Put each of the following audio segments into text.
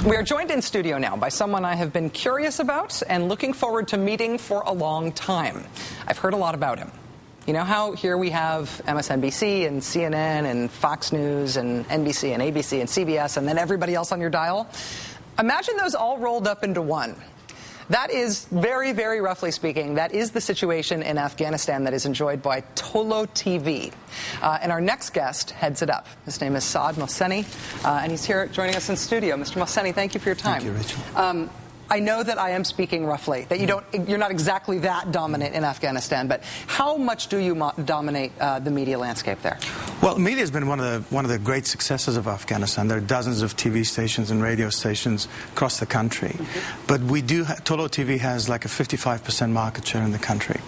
We are joined in studio now by someone I have been curious about and looking forward to meeting for a long time. I've heard a lot about him. You know how here we have MSNBC and CNN and Fox News and NBC and ABC and CBS and then everybody else on your dial? Imagine those all rolled up into one. That is, very, very roughly speaking, that is the situation in Afghanistan that is enjoyed by Tolo TV. And our next guest heads it up. His name is Saad Mohseni, and he's here joining us in studio. Mr. Mohseni, thank you for your time. Thank you, Rachel. I know that I am speaking roughly, that you're not exactly that dominant in Afghanistan, but how much do you dominate the media landscape there? Well, media has been one of the great successes of Afghanistan. There are dozens of TV stations and radio stations across the country. But we do, Tolo TV has like a 55% market share in the country.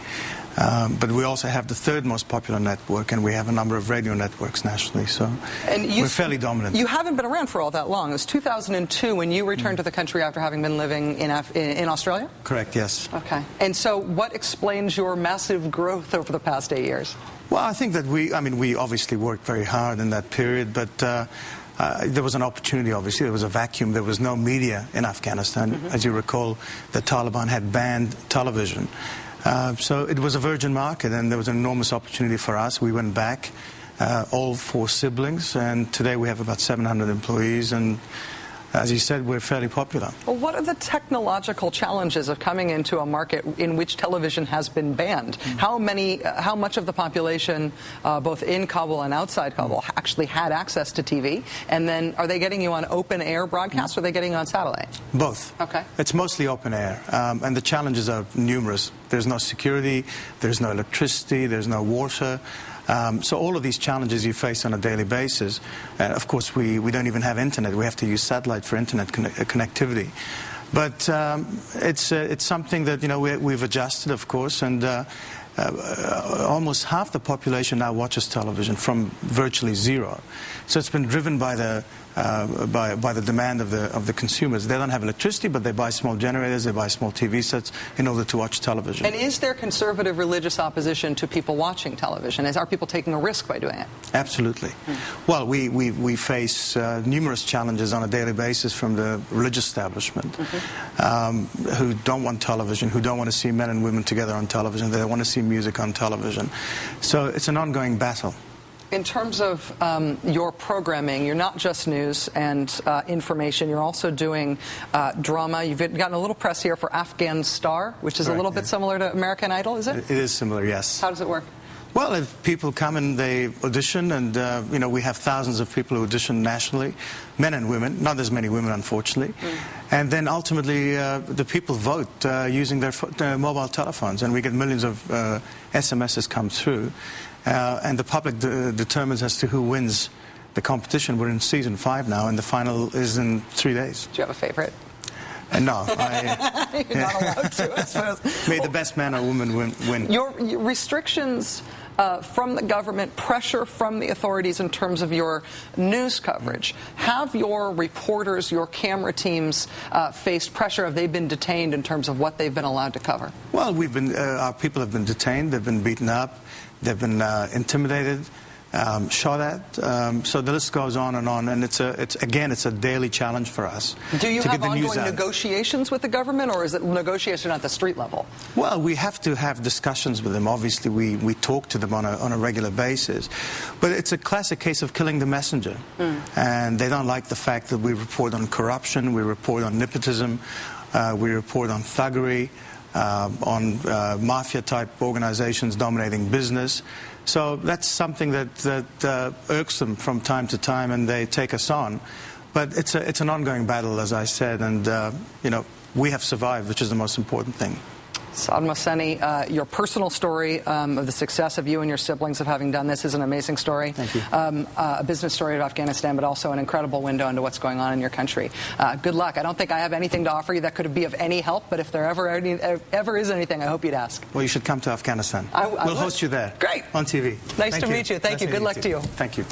But we also have the third most popular network, and we have a number of radio networks nationally, so we're fairly dominant. You haven't been around for all that long. It was 2002 when you returned to the country after having been living in Australia? Correct, yes. Okay. And so what explains your massive growth over the past 8 years? Well, I think that we obviously worked very hard in that period, but there was an opportunity, obviously. There was a vacuum. There was no media in Afghanistan. As you recall, the Taliban had banned television. So it was a virgin market, and there was an enormous opportunity for us. We went back, all 4 siblings, and today we have about 700 employees, and as you said, we're fairly popular. Well, what are the technological challenges of coming into a market in which television has been banned? How much of the population, both in Kabul and outside Kabul, actually had access to TV? And then are they getting you on open-air broadcasts, or are they getting you on satellite? Both. Okay. It's mostly open-air, and the challenges are numerous. There's no security, there's no electricity, there's no water. So all of these challenges you face on a daily basis. And of course, we don't even have internet. We have to use satellite for internet connectivity. But it's something that we've adjusted, of course, and almost half the population now watches television from virtually zero. So it's been driven by the demand of the consumers. They don't have electricity, but they buy small generators, they buy small TV sets in order to watch television. And is there conservative religious opposition to people watching television? Are people taking a risk by doing it? Absolutely. Well, we face numerous challenges on a daily basis from the religious establishment who don't want television, who don't want to see men and women together on television. They want to see music on television. So it's an ongoing battle. In terms of your programming, you're not just news and information. You're also doing drama. You've gotten a little press here for Afghan Star, which is a little bit similar to American Idol, is it? It is similar, yes. How does it work? Well, if people come and they audition, and we have thousands of people who audition nationally, men and women, not as many women, unfortunately. And then ultimately, the people vote using their mobile telephones, and we get millions of SMSs come through. And the public determines as to who wins the competition. We're in season 5 now, and the final is in 3 days. Do you have a favorite? No. You're not allowed to, I suppose. May the best man or woman win. Your restrictions from the government, pressure from the authorities in terms of your news coverage, have your reporters, your camera teams faced pressure? Have they been detained in terms of what they've been allowed to cover? Well, our people have been detained, they've been beaten up, they've been intimidated, shot at. So the list goes on, and it's a daily challenge for us. Do you have ongoing negotiations with the government, or is it negotiation at the street level? Well, we have to have discussions with them. Obviously, we talk to them on a regular basis. But it's a classic case of killing the messenger. And they don't like the fact that we report on corruption, we report on nepotism, we report on thuggery, on mafia-type organizations dominating business. So that's something that irks them from time to time, and they take us on. But it's an ongoing battle, as I said, and we have survived, which is the most important thing. Saad Mohseni, your personal story of the success of you and your siblings of having done this is an amazing story. Thank you. A business story of Afghanistan, but also an incredible window into what's going on in your country. Good luck. I don't think I have anything to offer you that could be of any help, but if there ever is anything, I hope you'd ask. Well, you should come to Afghanistan. We'll host you there. Great. On TV. Nice to meet you. Thank you. Good luck to you. Thank you.